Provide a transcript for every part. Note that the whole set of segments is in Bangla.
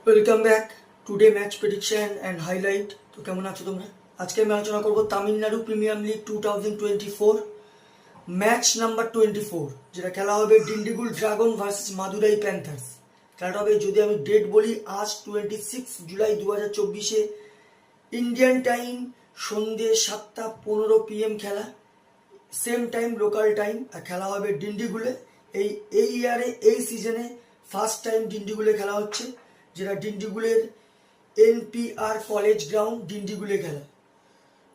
Welcome back today match prediction and highlight. তো কেমন আছো তোমরা? আজকে আমি আলোচনা করবো Tamil Nadu premier league 2024 match number 24, যেটা খেলা হবে Dindigul dragon versus Madurai Panthers. খেলাটা হবে, যদি আমি ডেট বলি, আজ 26 জুলাই 2024 ইন্ডিয়ান টাইম সন্ধ্যে 7:15 PM খেলা, সেম টাইম লোকাল টাইম। আর খেলা হবে ডিন্ডিগুলে। এই ইয়ারে এই সিজনে ফার্স্ট টাইম ডিন্ডিগুলে খেলা হচ্ছে, যেটা ডিন্ডিগুলের এনপিআর কলেজ গ্রাউন্ড ডিন্ডিগুলে খেলা।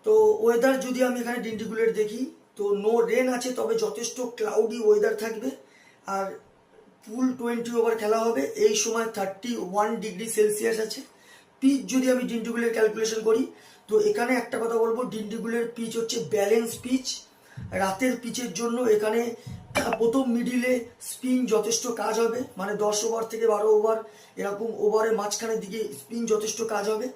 তো ওয়েদার যদি আমি এখানে ডিন্ডিগুলের দেখি, তো নো রেন আছে, তবে যথেষ্ট ক্লাউডি ওয়েদার থাকবে। আর ফুল 20 ওভার খেলা হবে। এই সময় 31 ডিগ্রি সেলসিয়াস আছে। পিচ যদি আমি ডিন্ডিগুলের ক্যালকুলেশন করি, তো এখানে একটা কথা বলবো, ডিন্ডিগুলের পিচ হচ্ছে ব্যালেন্স পিচ। রাতের পিচের জন্য এখানে প্রথম মিডিলে স্পিন যথেষ্ট কাজ হবে, মানে 10 ওভার থেকে 12 ওভার এরকম ওভারের মাঝখানের দিকে স্পিন যথেষ্ট কাজ হবে।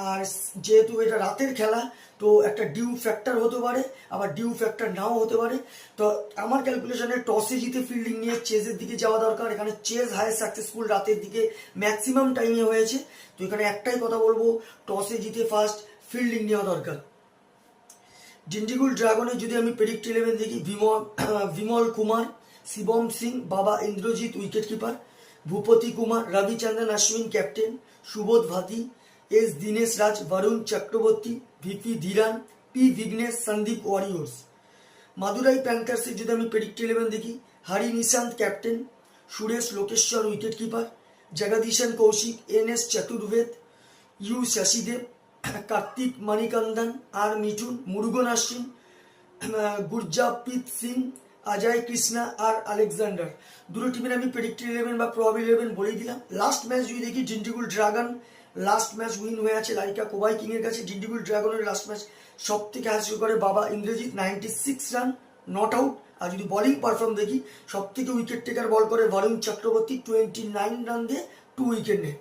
আর যেহেতু এটা রাতের খেলা, তো একটা ডিউ ফ্যাক্টর হতে পারে, আবার ডিউ ফ্যাক্টর নাও হতে পারে। তো আমার ক্যালকুলেশনে টসে জিতে ফিল্ডিং নিয়ে চেজের দিকে যাওয়া দরকার। এখানে চেজ হায়ার সাকসেসফুল রাতের দিকে ম্যাক্সিমাম টাইমে হয়েছে। তো এখানে একটাই কথা বলবো, টসে জিতে ফার্স্ট ফিল্ডিং নেওয়া দরকার। ডিন্ডিগুল ড্রাগনের যদি আমি প্রেডিক্ট 11 দেখি, Bimal Kumar, Shivam Singh, Baba Indrajith wicket keeper, Bhupathi Kumar, Ravichandran Ashwin captain, Subodh Bhati, S Dinesh Raj, Varun Chakravarthy, VP Dheeran, P Vignesh, Sandeep Warrier. Madurai প্যান্থার্সের যদি আমি প্রেডিক্ট 11 দেখি, Hari Nishant captain, Suresh Lokeshwar wicket keeper, Jagadeesan Kaushik, N S Chaturved, U Sasidev, Karthik Manikandan, R Mithun, Murugan Ashwin, Gurjapneet Singh, Ajay Krishna, R Alexander. দুটো টিমের আমি প্রেডিক্ট 11 বা প্রবাবল 11 বলেই দিলাম। লাস্ট ম্যাচ যদি দেখি, Dindigul dragon last match win হয়ে আছে লাইকা কোবাই কিং এর কাছে। ডিন্ডিগুল ড্রাগনের লাস্ট ম্যাচ সব থেকে হাসিল করে বাবা ইন্দ্রজিৎ, 96 রান, নট আউট। আর যদি বোলিং পারফর্ম দেখি, সব থেকে উইকেট টেকার বল করে বরুণ চক্রবর্তী, 29 রান দিয়ে 2 উইকেট নেয়।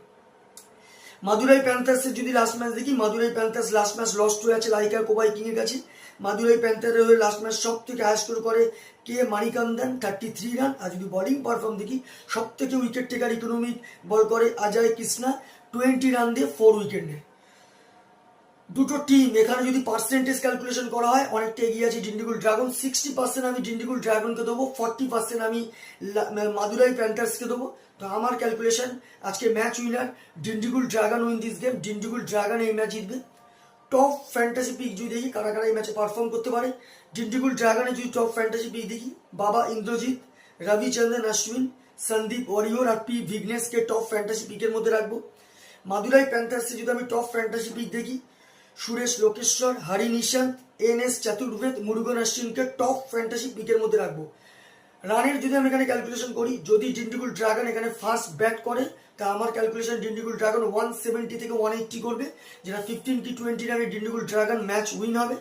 মাদুরাই প্যান্থার্সের যদি লাস্ট ম্যাচ দেখি, Madurai Panthers last match lost হয়ে আছে লাইকা কোবাই কিং এর কাছে। মাদুরাই প্যান্থারের হয়ে লাস্ট ম্যাচ সব থেকে হাই স্কোর করে কে মানিকান্দন, 33 রান। আর যদি বোলিং পারফর্ম দেখি, সব থেকে উইকেট টেকার ইকোনমিক বল করে অজয় কৃষ্ণা, 20 রান দিয়ে 4 উইকেট নেয়। দুটো টিম এখানে যদি পার্সেন্টেজ ক্যালকুলেশন করা হয়, অনেকটা এগিয়ে আছে ডিন্ডিগুল ড্রাগন। 60% আমি ডিন্ডিগুল ড্রাগনকে দেবো, 40% আমি মাদুরাই প্যান্থার্সকে দেবো। তো আমার ক্যালকুলেশন, আজকে match winner Dindigul dragon win this game. Dindigul dragon এই ম্যাচ জিতবে। টপ ফ্যান্টাসি পিক যদি দেখি, কারা কারা এই ম্যাচে পারফর্ম করতে পারে, ডিন্ডিগুল ড্রাগনের যদি টপ ফ্যান্টাসি পিক দেখি, বাবা ইন্দ্রজিৎ, রবিচন্দ্রন অশ্বিন, সন্দীপ ওয়ারিয়র আর পি ভিঘ্নেশকে টপ ফ্যান্টাসি পিকের মধ্যে রাখবো। মাদুরাই প্যান্থার্সে যদি আমি টপ ফ্যান্টাসি পিক দেখি, সুরেশ লোকেশ্বর, হরি নিশান্ত, এন এস চতুর্বেদ, মুরুগন অশ্বিনকে টপ ফ্যান্টাসি পিকের মধ্যে রাখবো। রানের যদি আমি এখানে ক্যালকুলেশন করি, যদি ডিন্ডিগুল ড্রাগন এখানে ফার্স্ট ব্যাট করে, তা আমার ক্যালকুলেশন ডিন্ডিগুল ড্রাগন 170 থেকে 180 করবে, যেটা 15-20 রানে ডিন্ডিগুল ড্রাগন ম্যাচ উইন হবে।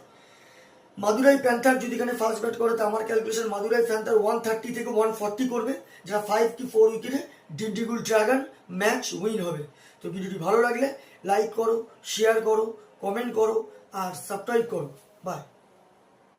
মাদুরাই প্যান্থার যদি এখানে ফার্স্ট ব্যাট করে, তা আমার ক্যালকুলেশন মাদুরাই প্যান্থার 130 থেকে 140 করবে, যেটা 5-4 উইকেটে ডিন্ডিগুল ড্রাগন ম্যাচ উইন হবে। তো ভিডিওটি ভালো লাগলে লাইক করো, শেয়ার করো, কমেন্ট করো আর সাবস্ক্রাইব করো। বাই।